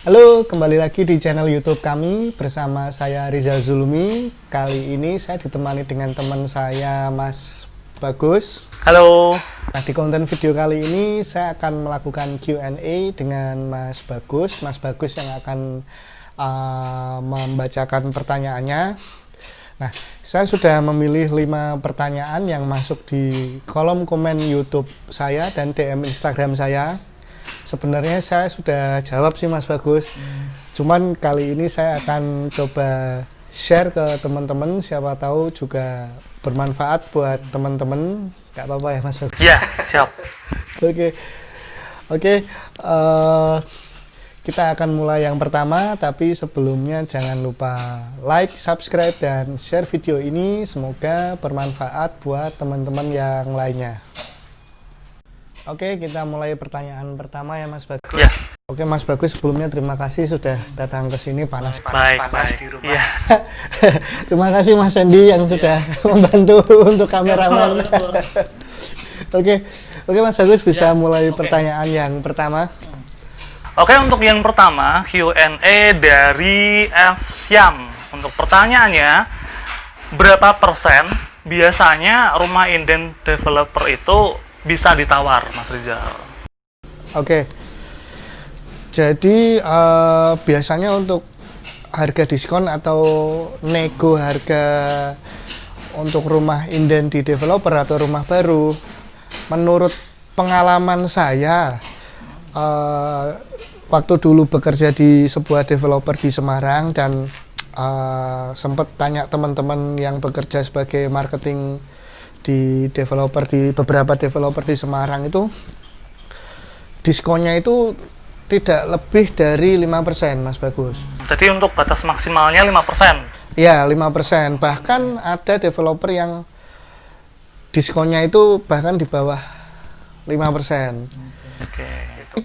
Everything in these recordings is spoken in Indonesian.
Halo, kembali lagi di channel YouTube kami bersama saya Rizal Zulmi. Kali ini saya ditemani dengan teman saya, Mas Bagus. Halo. Nah, di konten video kali ini saya akan melakukan Q&A dengan Mas Bagus. Mas Bagus yang akan membacakan pertanyaannya. Nah, saya sudah memilih 5 pertanyaan yang masuk di kolom komen YouTube saya dan DM Instagram saya. Sebenarnya saya sudah jawab sih Mas Bagus. Cuman kali ini saya akan coba share ke teman-teman, siapa tahu juga bermanfaat buat teman-teman. Gak apa-apa ya Mas Bagus? Iya, siap. Oke. Kita akan mulai yang pertama, tapi sebelumnya jangan lupa like, subscribe, dan share video ini. Semoga bermanfaat buat teman-teman yang lainnya. Oke, kita mulai pertanyaan pertama ya Mas Bagus. Ya. Oke Mas Bagus, sebelumnya terima kasih sudah datang ke sini panas Baik. di rumah. Iya. Terima kasih Mas Sandy yang sudah membantu untuk kameramen. Oke Mas Bagus, bisa mulai pertanyaan yang pertama. Oke, untuk yang pertama Q&A dari F. Syam. Untuk pertanyaannya, berapa persen biasanya rumah inden developer itu bisa ditawar, Mas Rizal? Oke. Jadi biasanya untuk harga diskon atau nego harga untuk rumah inden di developer atau rumah baru, menurut pengalaman saya, waktu dulu bekerja di sebuah developer di Semarang dan sempat tanya teman-teman yang bekerja sebagai marketing di beberapa developer di Semarang, itu diskonnya itu tidak lebih dari 5% Mas Bagus. Jadi untuk batas maksimalnya 5%? Ya, 5%. Bahkan ada developer yang diskonnya itu bahkan di bawah 5%. Oke.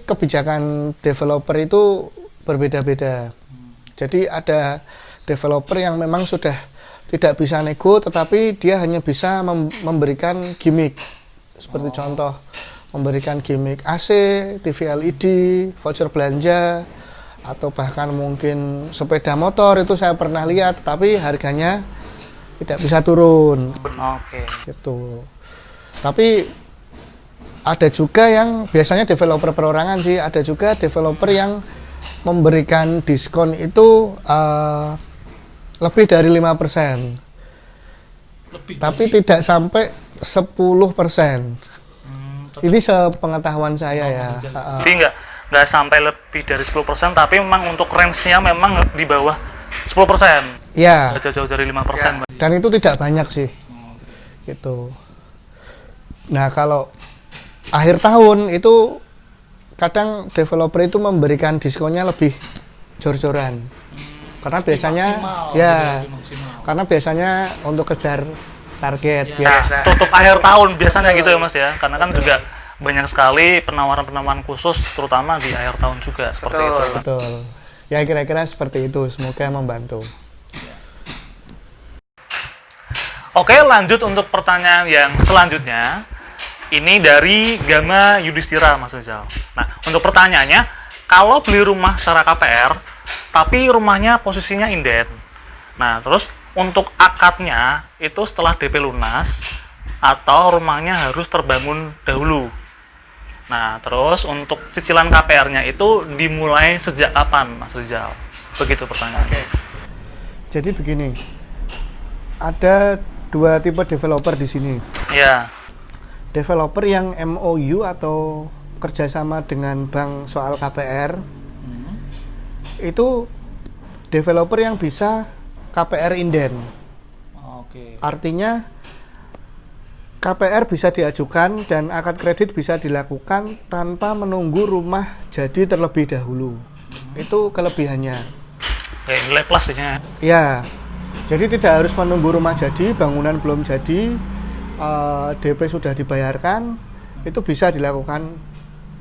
Kebijakan developer itu berbeda-beda. Jadi ada developer yang memang sudah tidak bisa nego, tetapi dia hanya bisa memberikan gimmick. Seperti contoh, memberikan gimmick AC, TV LED, voucher belanja, atau bahkan mungkin sepeda motor. Itu saya pernah lihat, tapi harganya tidak bisa turun. Oke. Gitu. Tapi ada juga yang biasanya developer perorangan sih, ada juga developer yang memberikan diskon itu lebih dari 5%. Tapi tidak sampai 10%. Ini sepengetahuan saya ya. Jadi nggak sampai lebih dari 10%, tapi memang untuk range-nya memang di bawah 10%. Ya. Jauh-jauh dari 5%. Dan itu tidak banyak sih. Gitu. Nah, kalau akhir tahun itu kadang developer itu memberikan diskonnya lebih jor-joran. Karena biasanya karena biasanya untuk kejar target biasa. Tutup akhir tahun biasanya gitu ya Mas ya. Karena kan juga banyak sekali penawaran-penawaran khusus, terutama di akhir tahun juga seperti itu. Betul. Ya kira-kira seperti itu, semoga membantu. Oke, lanjut untuk pertanyaan yang selanjutnya. Ini dari Gama Yudhistira, Mas Rizal. Nah, untuk pertanyaannya, kalau beli rumah secara KPR, tapi rumahnya posisinya inden. Nah, terus untuk akadnya itu setelah DP lunas atau rumahnya harus terbangun dahulu. Nah, terus untuk cicilan KPR-nya itu dimulai sejak kapan, Mas Rizal? Begitu pertanyaannya. Jadi begini, ada 2 tipe developer di sini. Ya. Developer yang MOU atau kerjasama dengan bank soal KPR, itu developer yang bisa KPR inden. Artinya KPR bisa diajukan dan akad kredit bisa dilakukan tanpa menunggu rumah jadi terlebih dahulu. Itu kelebihannya. Oke, nilai plusnya. Ya, jadi tidak harus menunggu rumah jadi, bangunan belum jadi, DP sudah dibayarkan, itu bisa dilakukan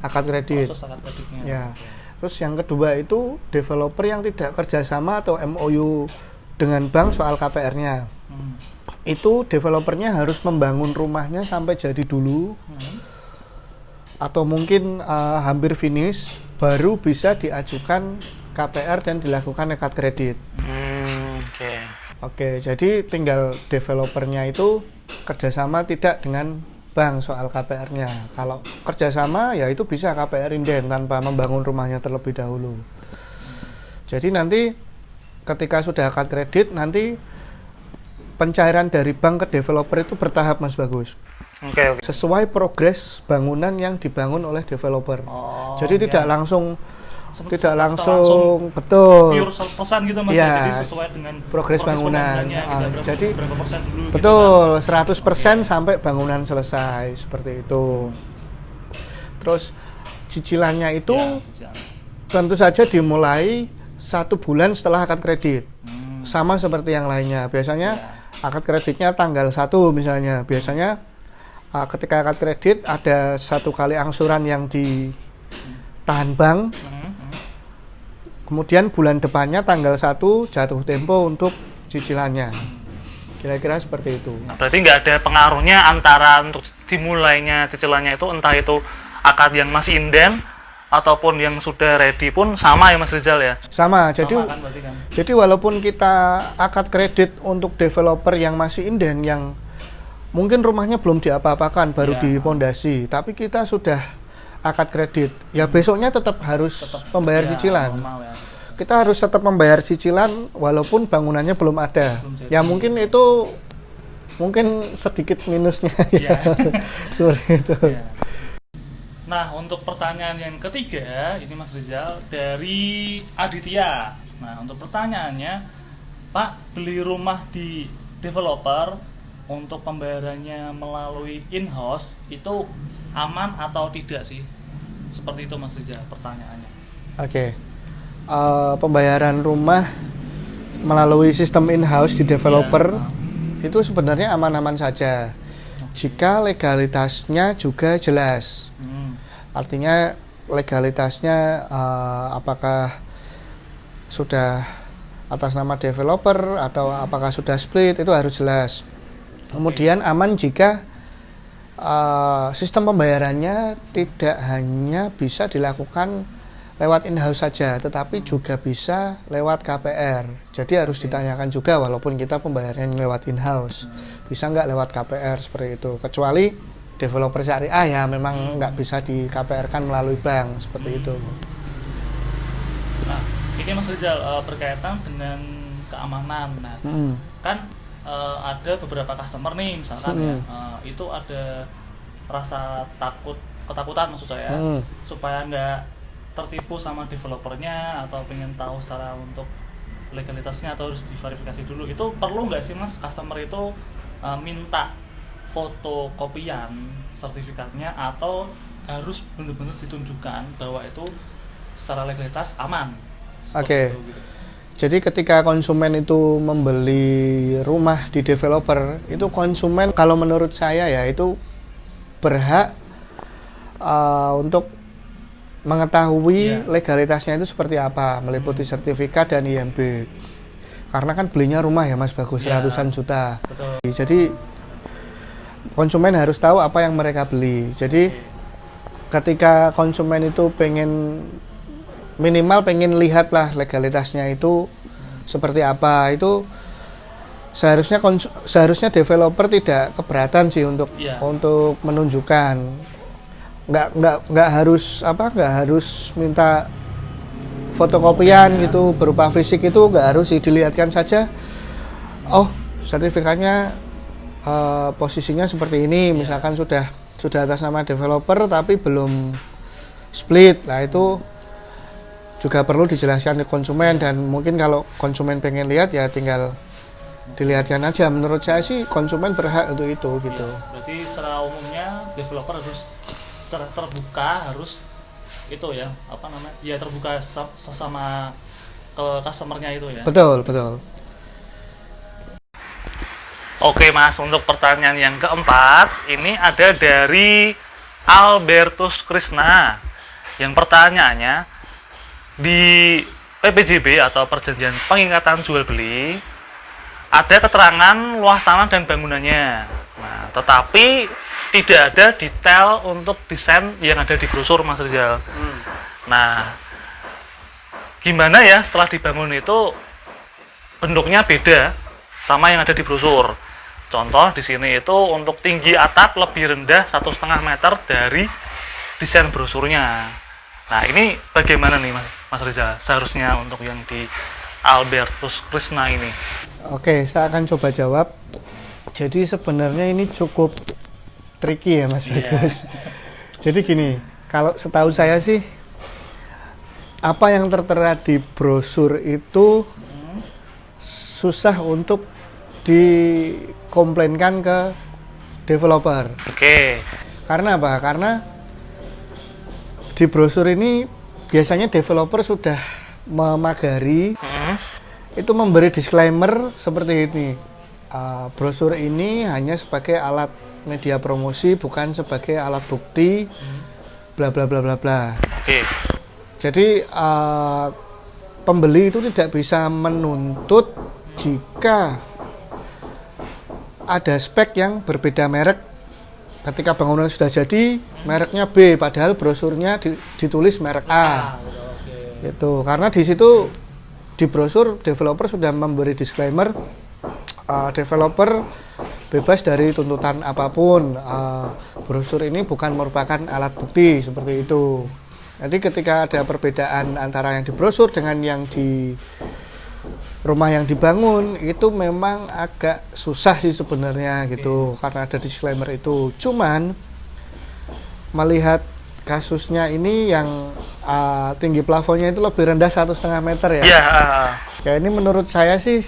akad kredit. Ya. Terus yang kedua itu developer yang tidak kerjasama atau MOU dengan bank soal KPR-nya. Itu developernya harus membangun rumahnya sampai jadi dulu, atau mungkin hampir finish, baru bisa diajukan KPR dan dilakukan nekat kredit. Oke. Oke, jadi tinggal developernya itu kerjasama tidak dengan bank soal KPR-nya. Kalau kerjasama ya itu bisa KPR inden tanpa membangun rumahnya terlebih dahulu. Jadi nanti ketika sudah akad kredit, nanti pencairan dari bank ke developer itu bertahap, Mas Bagus. Oke. Sesuai progres bangunan yang dibangun oleh developer. Oh, jadi tidak ya. langsung betul. Pure 100% gitu Mas. Ya, Jadi sesuai dengan progres bangunan. Jadi berapa persen dulu betul, 100% sampai bangunan selesai seperti itu. Terus cicilannya itu tentu saja dimulai 1 bulan setelah akad kredit. Sama seperti yang lainnya. Biasanya akad kreditnya tanggal 1 misalnya. Biasanya ketika akad kredit ada 1 kali angsuran yang ditahan bank. Kemudian bulan depannya tanggal 1 jatuh tempo untuk cicilannya. Kira-kira seperti itu. Berarti nggak ada pengaruhnya antara untuk dimulainya cicilannya itu, entah itu akad yang masih inden ataupun yang sudah ready pun sama ya Mas Rizal ya? Sama. Jadi kan? Jadi walaupun kita akad kredit untuk developer yang masih inden, yang mungkin rumahnya belum diapa-apakan, baru di pondasi, tapi kita sudah akad kredit, ya besoknya tetap harus membayar cicilan. Normal, ya. Kita harus tetap membayar cicilan walaupun bangunannya belum ada. Ya mungkin itu sedikit minusnya ya. Seperti itu. Ya. Nah, untuk pertanyaan yang ketiga, ini Mas Rizal dari Aditya. Nah, untuk pertanyaannya, Pak, beli rumah di developer untuk pembayarannya melalui in-house itu aman atau tidak sih? Seperti itu Mas Rizal pertanyaannya. Oke. Pembayaran rumah melalui sistem in-house di developer itu sebenarnya aman-aman saja. Jika legalitasnya juga jelas. Artinya legalitasnya apakah sudah atas nama developer atau apakah sudah split, itu harus jelas. Kemudian aman jika sistem pembayarannya tidak hanya bisa dilakukan lewat in-house saja, tetapi juga bisa lewat KPR. Jadi harus ditanyakan juga, walaupun kita pembayarannya lewat in-house, bisa nggak lewat KPR seperti itu. Kecuali developer syariah ya memang nggak bisa di KPR-kan melalui bank seperti itu. Nah, ini Mas Rizal berkaitan dengan keamanan. Nah, kan ada beberapa customer nih misalkan itu ada rasa ketakutan maksud saya, supaya nggak tertipu sama developernya atau pengen tahu secara untuk legalitasnya atau harus diverifikasi dulu. Itu perlu nggak sih Mas customer itu minta fotokopian sertifikatnya, atau harus benar-benar ditunjukkan bahwa itu secara legalitas aman? Oke. Gitu. Jadi ketika konsumen itu membeli rumah di developer, itu konsumen kalau menurut saya ya itu berhak untuk mengetahui legalitasnya itu seperti apa, meliputi sertifikat dan IMB. Karena kan belinya rumah ya Mas Bagus, ratusan juta. Betul. Jadi konsumen harus tahu apa yang mereka beli. Jadi ketika konsumen itu minimal pengen lihat lah legalitasnya itu seperti apa, itu seharusnya developer tidak keberatan sih untuk menunjukkan. Nggak harus minta fotokopian gitu berupa fisik, itu nggak harus sih, dilihatkan saja. Oh, sertifikatnya posisinya seperti ini, misalkan sudah atas nama developer tapi belum split. Nah, itu juga perlu dijelaskan ke konsumen, dan mungkin kalau konsumen pengen lihat ya tinggal dilihatkan aja. Menurut saya sih konsumen berhak untuk itu gitu. Berarti secara umumnya developer harus secara terbuka, harus itu ya terbuka sama ke customernya itu ya. Betul. Oke Mas, untuk pertanyaan yang keempat ini ada dari Albertus Krishna. Yang pertanyaannya, di PPJB atau Perjanjian Pengikatan Jual Beli ada keterangan luas tanah dan bangunannya. Nah, tetapi tidak ada detail untuk desain yang ada di brosur Mas Rizal. Nah, gimana ya setelah dibangun itu bentuknya beda sama yang ada di brosur. Contoh di sini itu untuk tinggi atap lebih rendah 1,5 meter dari desain brosurnya. Nah, ini bagaimana nih Mas Rizal seharusnya untuk yang di Albertus Krishna ini? Oke, saya akan coba jawab. Jadi sebenarnya ini cukup tricky ya Mas Bagus. Jadi gini, kalau setahu saya sih apa yang tertera di brosur itu susah untuk dikomplainkan ke developer. Oke. Karena apa? Karena di brosur ini biasanya developer sudah memagari, itu memberi disclaimer seperti ini. Brosur ini hanya sebagai alat media promosi, bukan sebagai alat bukti, bla bla bla bla bla. Oke. Jadi pembeli itu tidak bisa menuntut jika ada spek yang berbeda merek. Ketika bangunan sudah jadi, mereknya B, padahal brosurnya ditulis merek A. Itu karena di situ di brosur developer sudah memberi disclaimer, developer bebas dari tuntutan apapun. Brosur ini bukan merupakan alat bukti seperti itu. Jadi ketika ada perbedaan antara yang di brosur dengan yang di rumah yang dibangun, itu memang agak susah sih sebenarnya gitu, karena ada disclaimer itu. Cuman melihat kasusnya ini yang tinggi plafonnya itu lebih rendah 1,5 meter ya. Iya. Ya ini menurut saya sih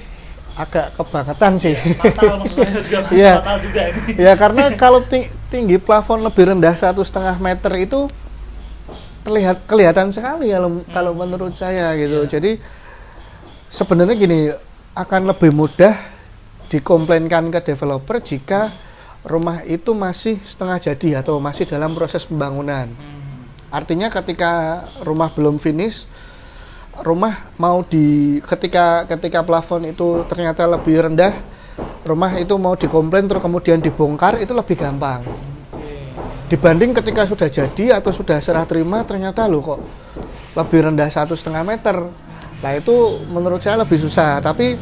agak kebangetan sih. Fatal maksudnya juga. Iya. Fatal juga ini. Ya karena kalau tinggi plafon lebih rendah 1,5 meter itu kelihatan sekali kalau menurut saya gitu. Jadi sebenarnya gini, akan lebih mudah dikomplainkan ke developer jika rumah itu masih setengah jadi atau masih dalam proses pembangunan. Artinya ketika rumah belum finish, rumah mau ketika plafon itu ternyata lebih rendah, rumah itu mau dikomplain terus kemudian dibongkar, itu lebih gampang. Dibanding ketika sudah jadi atau sudah serah terima ternyata loh kok lebih rendah 1,5 meter. Nah itu menurut saya lebih susah. Tapi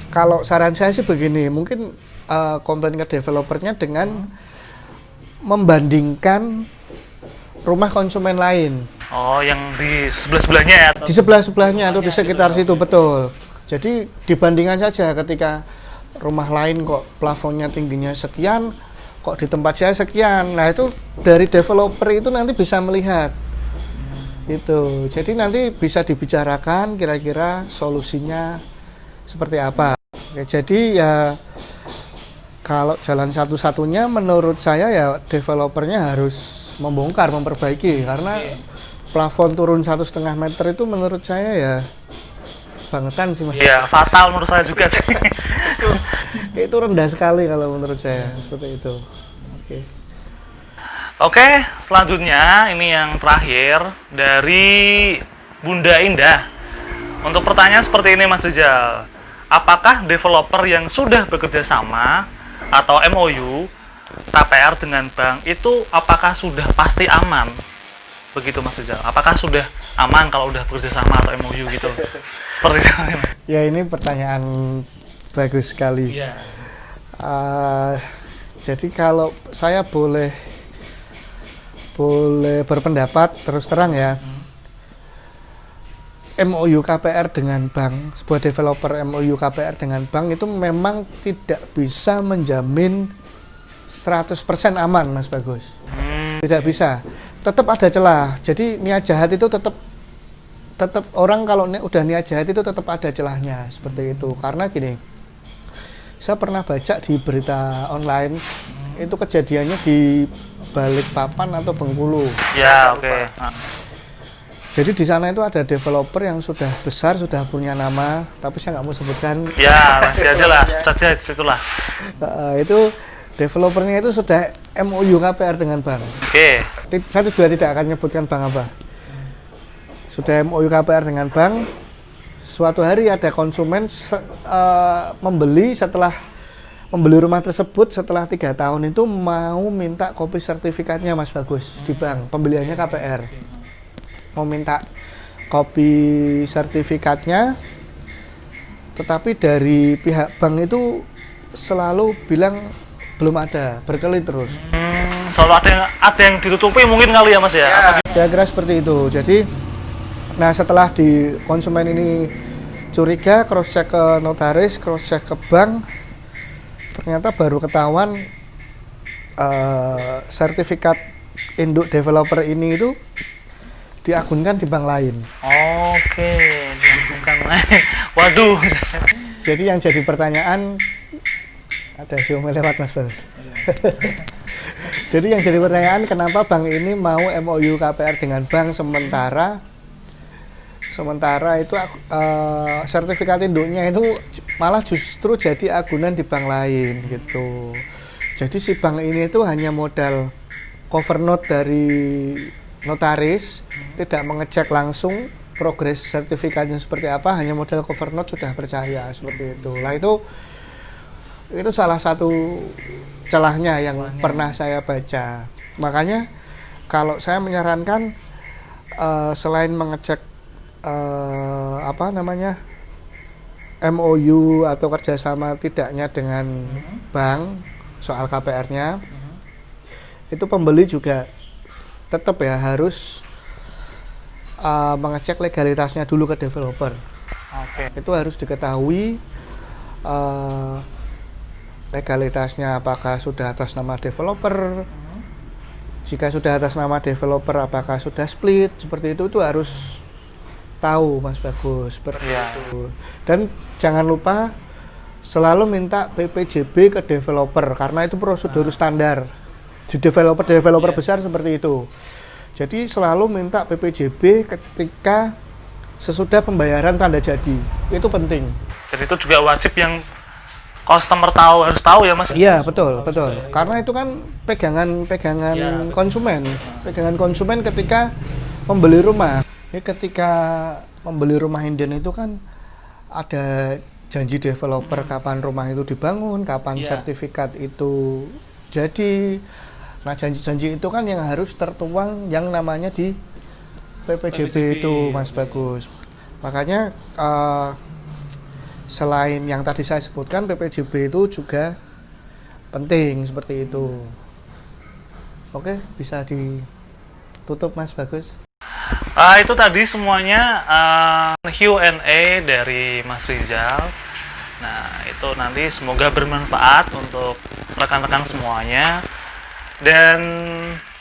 kalau saran saya sih begini, mungkin komplain ke developernya dengan membandingkan rumah konsumen lain. Oh, yang di sebelah-sebelahnya ya? Di sebelah-sebelahnya atau di sekitar situ, betul. Jadi dibandingkan saja ketika rumah lain kok plafonnya tingginya sekian, kok di tempat saya sekian. Nah itu dari developer itu nanti bisa melihat. Gitu. Jadi nanti bisa dibicarakan kira-kira solusinya seperti apa. Ya, jadi ya kalau jalan satu-satunya menurut saya ya developernya harus membongkar, memperbaiki, karena plafon turun 1,5 meter itu menurut saya ya bangetan sih Mas. Iya, fatal menurut saya juga sih. Itu rendah sekali kalau menurut saya seperti itu. Oke. Oke, selanjutnya ini yang terakhir dari Bunda Indah. Untuk pertanyaan seperti ini Mas Rizal, apakah developer yang sudah bekerja sama atau MOU KPR dengan bank itu apakah sudah pasti aman? Begitu Mas Rizal, apakah sudah aman kalau udah bekerja sama atau MOU gitu? Seperti itu. Ya ini pertanyaan bagus sekali. Iya. Jadi kalau saya boleh berpendapat terus terang ya, MOU KPR dengan bank, sebuah developer MOU KPR dengan bank itu memang tidak bisa menjamin 100% aman Mas Bagus. Tidak bisa, tetap ada celah. Jadi niat jahat itu tetap orang kalau udah niat jahat itu tetap ada celahnya seperti itu. Karena gini, saya pernah baca di berita online, itu kejadiannya di Balikpapan atau Bengkulu. Ya, oke. Jadi di sana itu ada developer yang sudah besar, sudah punya nama, tapi saya nggak mau sebutkan. Ya, masih aja lah, saja situlah. Itu developernya itu sudah MOU KPR dengan bank. Oke. Saya juga tidak akan menyebutkan bank apa. Sudah MOU KPR dengan bank. Suatu hari ada konsumen membeli rumah tersebut setelah 3 tahun itu mau minta kopi sertifikatnya Mas Bagus di bank, pembeliannya KPR. mau minta kopi sertifikatnya, tetapi dari pihak bank itu selalu bilang belum ada, berkelit terus. Selalu ada yang ditutupi mungkin kali ya Mas ya? Kira-kira seperti itu. Jadi, nah setelah di konsumen ini curiga, cross check ke notaris, cross check ke bank, ternyata baru ketahuan sertifikat induk developer ini itu diagunkan di bank lain. Oke, diagunkan lain. Waduh. Jadi yang jadi pertanyaan, ada Xiaomi lewat Mas Bal. Jadi yang jadi pertanyaan, kenapa bank ini mau MOU KPR dengan bank sementara itu sertifikat induknya itu malah justru jadi agunan di bank lain gitu. Jadi si bank ini itu hanya modal cover note dari notaris, tidak mengecek langsung progres sertifikatnya seperti apa, hanya modal cover note sudah percaya seperti itu. Lah itu salah satu celahnya yang pernah saya baca. Makanya kalau saya menyarankan selain mengecek MOU atau kerjasama tidaknya dengan bank soal KPR-nya, itu pembeli juga tetap ya harus mengecek legalitasnya dulu ke developer. Itu harus diketahui legalitasnya, apakah sudah atas nama developer. Jika sudah atas nama developer, apakah sudah split, seperti itu harus tahu Mas Bagus seperti itu. Dan jangan lupa selalu minta PPJB ke developer karena itu prosedur standar di developer besar seperti itu. Jadi selalu minta PPJB ketika sesudah pembayaran tanda jadi, itu penting. Jadi itu juga wajib yang customer harus tahu ya Mas? Iya betul. Karena itu kan pegangan konsumen ketika membeli rumah. Ketika membeli rumah inden itu kan ada janji developer kapan rumah itu dibangun, kapan sertifikat itu jadi. Nah janji-janji itu kan yang harus tertuang yang namanya di PPJB itu Mas Bagus. Makanya selain yang tadi saya sebutkan, PPJB itu juga penting seperti itu. Oke, bisa ditutup Mas Bagus. Itu tadi semuanya Q&A dari Mas Rizal. Nah, itu nanti semoga bermanfaat untuk rekan-rekan semuanya. Dan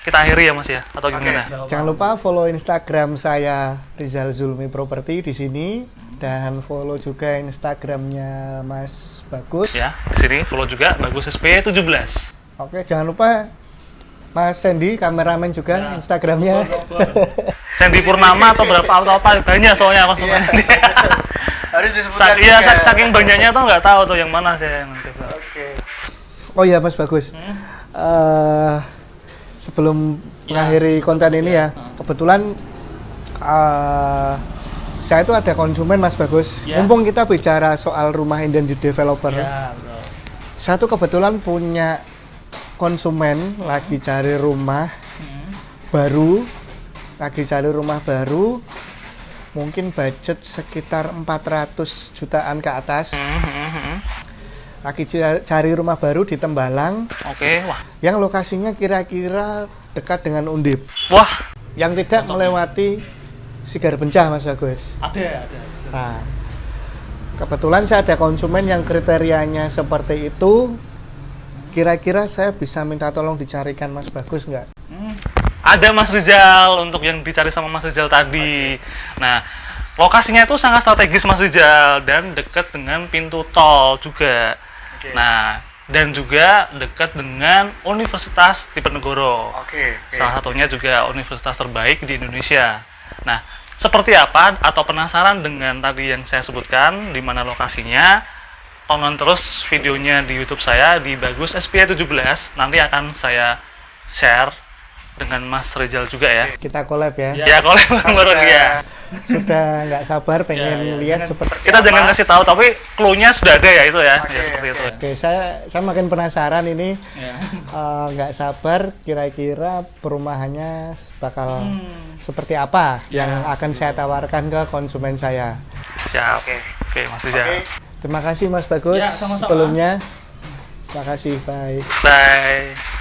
kita akhiri ya Mas ya, atau gimana? Jangan lupa follow Instagram saya Rizal Zulmi Property di sini, dan follow juga Instagramnya Mas Bagus. Ya, di sini follow juga Bagus SP 17. Oke, jangan lupa Mas Sandy, kameramen juga Instagramnya. Sandy Purnama atau berapa atau apa banyak soalnya konsumen. Harus disebutkan. Iya, saking banyaknya tuh nggak tahu tuh yang mana saya nanti. Oke. Oh iya Mas Bagus. Sebelum mengakhiri konten ini ya, kebetulan saya itu ada konsumen Mas Bagus. Mumpung kita bicara soal rumah inden di developer. Saya tuh kebetulan punya konsumen lagi cari rumah baru, mungkin budget sekitar 400 jutaan ke atas. Lagi cari rumah baru di Tembalang. Wah. Yang lokasinya kira-kira dekat dengan Undip. Wah. Yang tidak melewati Sigar Bencah Mas Bagus. Ada. Nah, kebetulan saya ada konsumen yang kriterianya seperti itu. Kira-kira saya bisa minta tolong dicarikan Mas Bagus nggak? Ada Mas Rizal untuk yang dicari sama Mas Rizal tadi. Nah, lokasinya itu sangat strategis Mas Rizal dan dekat dengan pintu tol juga. Nah, dan juga dekat dengan Universitas Diponegoro. Salah satunya juga universitas terbaik di Indonesia. Nah, seperti apa atau penasaran dengan tadi yang saya sebutkan di mana lokasinya? Tonton terus videonya di YouTube saya di Bagus SP 17. Nanti akan saya share dengan Mas Rizal juga ya. Kita collab ya. Ya, kalau menurut dia. Sudah nggak sabar pengen lihat seperti Kita jangan kasih tahu, tapi clue-nya sudah ada ya itu ya. Ya seperti itu. Oke, saya makin penasaran ini. Ya. Nggak sabar kira-kira perumahannya bakal seperti apa yang akan saya tawarkan ke konsumen saya. Siap. Oke, Mas Rizal. Terima kasih Mas Bagus Ya, sama-sama. sebelumnya. Terima kasih, bye. Bye.